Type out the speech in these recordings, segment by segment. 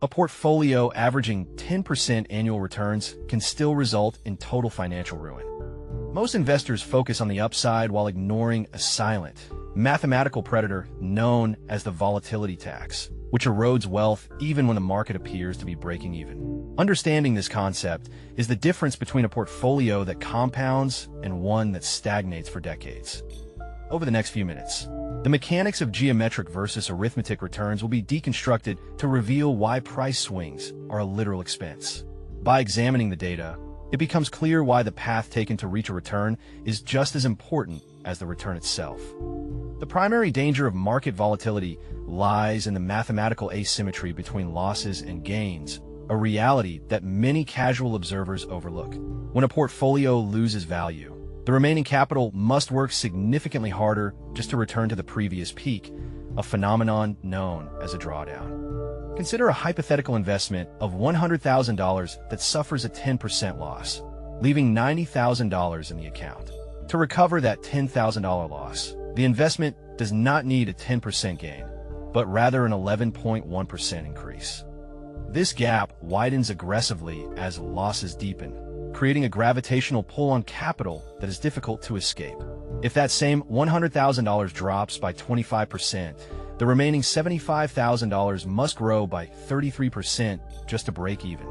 A portfolio averaging 10% annual returns can still result in total financial ruin. Most investors focus on the upside while ignoring a silent, mathematical predator known as the volatility tax, which erodes wealth even when the market appears to be breaking even. Understanding this concept is the difference between a portfolio that compounds and one that stagnates for decades. Over the next few minutes, the mechanics of geometric versus arithmetic returns will be deconstructed to reveal why price swings are a literal expense. By examining the data, it becomes clear why the path taken to reach a return is just as important as the return itself. The primary danger of market volatility lies in the mathematical asymmetry between losses and gains, a reality that many casual observers overlook. When a portfolio loses value, the remaining capital must work significantly harder just to return to the previous peak, a phenomenon known as a drawdown. Consider a hypothetical investment of $100,000 that suffers a 10% loss, leaving $90,000 in the account. To recover that $10,000 loss, the investment does not need a 10% gain, but rather an 11.1% increase. This gap widens aggressively as losses deepen, creating a gravitational pull on capital that is difficult to escape. If that same $100,000 drops by 25%, the remaining $75,000 must grow by 33% just to break even.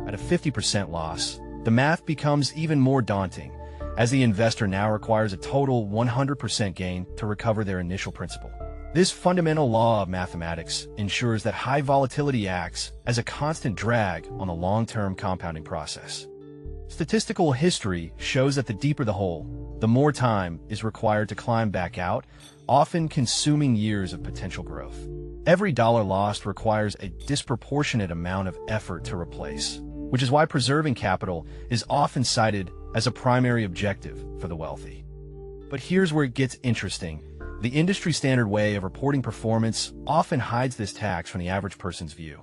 At a 50% loss, the math becomes even more daunting, as the investor now requires a total 100% gain to recover their initial principal. This fundamental law of mathematics ensures that high volatility acts as a constant drag on the long-term compounding process. Statistical history shows that the deeper the hole, the more time is required to climb back out, often consuming years of potential growth. Every dollar lost requires a disproportionate amount of effort to replace, which is why preserving capital is often cited as a primary objective for the wealthy. But here's where it gets interesting. The industry standard way of reporting performance often hides this tax from the average person's view.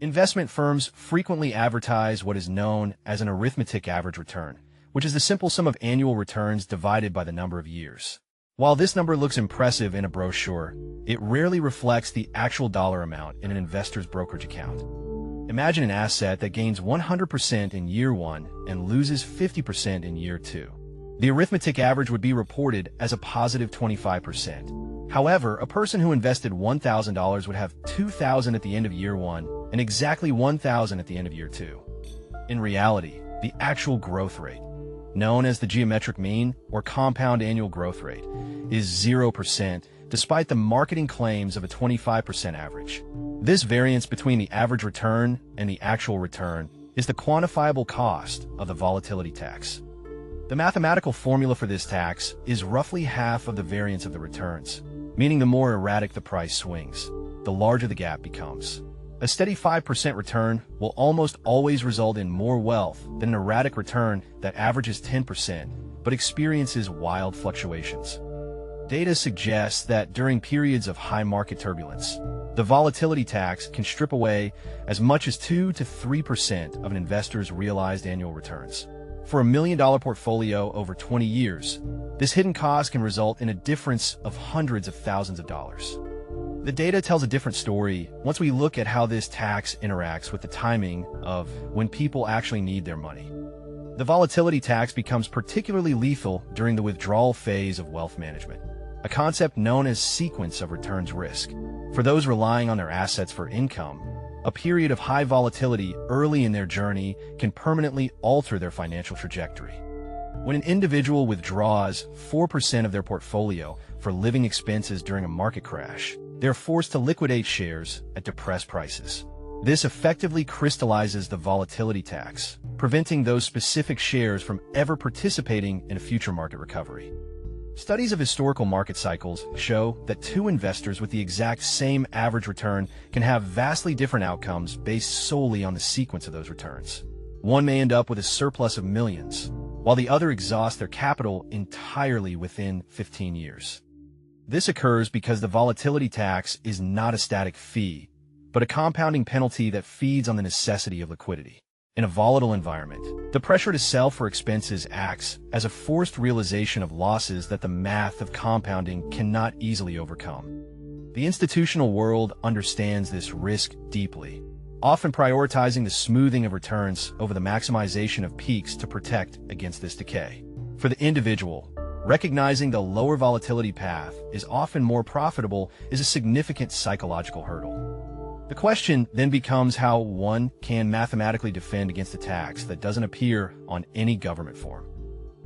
Investment firms frequently advertise what is known as an arithmetic average return, which is the simple sum of annual returns divided by the number of years. While this number looks impressive in a brochure, it rarely reflects the actual dollar amount in an investor's brokerage account. Imagine an asset that gains 100% in year 1 and loses 50% in year 2. The arithmetic average would be reported as a positive 25%. However, a person who invested $1,000 would have $2,000 at the end of year 1 and exactly $1,000 at the end of year 2. In reality, the actual growth rate, known as the geometric mean or compound annual growth rate, is 0%, despite the marketing claims of a 25% average. This variance between the average return and the actual return is the quantifiable cost of the volatility tax. The mathematical formula for this tax is roughly half of the variance of the returns, meaning the more erratic the price swings, the larger the gap becomes. A steady 5% return will almost always result in more wealth than an erratic return that averages 10% but experiences wild fluctuations. Data suggests that during periods of high market turbulence, the volatility tax can strip away as much as 2 to 3% of an investor's realized annual returns. For $1 million portfolio over 20 years, this hidden cost can result in a difference of hundreds of thousands of dollars. The data tells a different story once we look at how this tax interacts with the timing of when people actually need their money. The volatility tax becomes particularly lethal during the withdrawal phase of wealth management, a concept known as sequence of returns risk. For those relying on their assets for income, a period of high volatility early in their journey can permanently alter their financial trajectory. When an individual withdraws 4% of their portfolio for living expenses during a market crash, they're forced to liquidate shares at depressed prices. This effectively crystallizes the volatility tax, preventing those specific shares from ever participating in a future market recovery. Studies of historical market cycles show that two investors with the exact same average return can have vastly different outcomes based solely on the sequence of those returns. One may end up with a surplus of millions, while the other exhausts their capital entirely within 15 years. This occurs because the volatility tax is not a static fee, but a compounding penalty that feeds on the necessity of liquidity. In a volatile environment, the pressure to sell for expenses acts as a forced realization of losses that the math of compounding cannot easily overcome. The institutional world understands this risk deeply, often prioritizing the smoothing of returns over the maximization of peaks to protect against this decay. For the individual, recognizing the lower volatility path is often more profitable is a significant psychological hurdle. The question then becomes how one can mathematically defend against a tax that doesn't appear on any government form.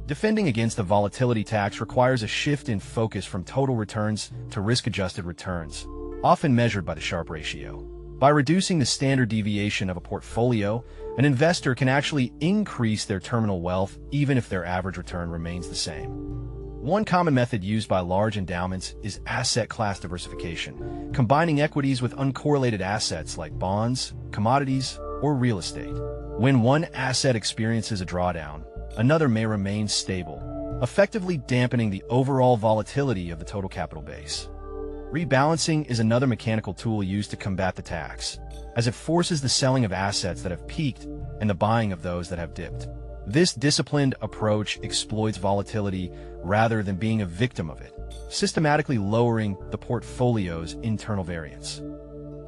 Defending against the volatility tax requires a shift in focus from total returns to risk-adjusted returns, often measured by the Sharpe Ratio. By reducing the standard deviation of a portfolio, an investor can actually increase their terminal wealth even if their average return remains the same. One common method used by large endowments is asset class diversification, combining equities with uncorrelated assets like bonds, commodities, or real estate. When one asset experiences a drawdown, another may remain stable, effectively dampening the overall volatility of the total capital base. Rebalancing is another mechanical tool used to combat the tax, as it forces the selling of assets that have peaked and the buying of those that have dipped. This disciplined approach exploits volatility rather than being a victim of it, systematically lowering the portfolio's internal variance.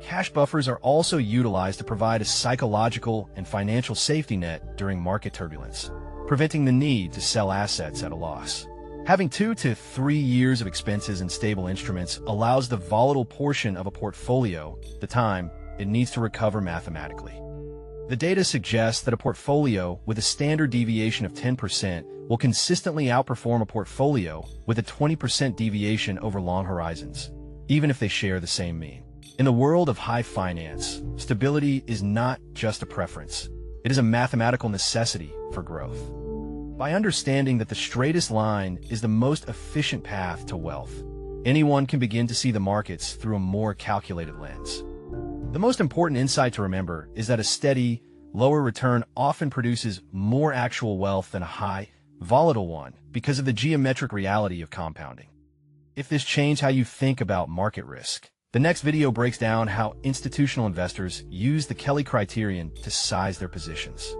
Cash buffers are also utilized to provide a psychological and financial safety net during market turbulence, preventing the need to sell assets at a loss. Having 2 to 3 years of expenses in stable instruments allows the volatile portion of a portfolio the time it needs to recover mathematically. The data suggests that a portfolio with a standard deviation of 10% will consistently outperform a portfolio with a 20% deviation over long horizons, even if they share the same mean. In the world of high finance, stability is not just a preference. It is a mathematical necessity for growth. By understanding that the straightest line is the most efficient path to wealth, anyone can begin to see the markets through a more calculated lens. The most important insight to remember is that a steady, lower return often produces more actual wealth than a high, volatile one because of the geometric reality of compounding. If this changed how you think about market risk, the next video breaks down how institutional investors use the Kelly criterion to size their positions.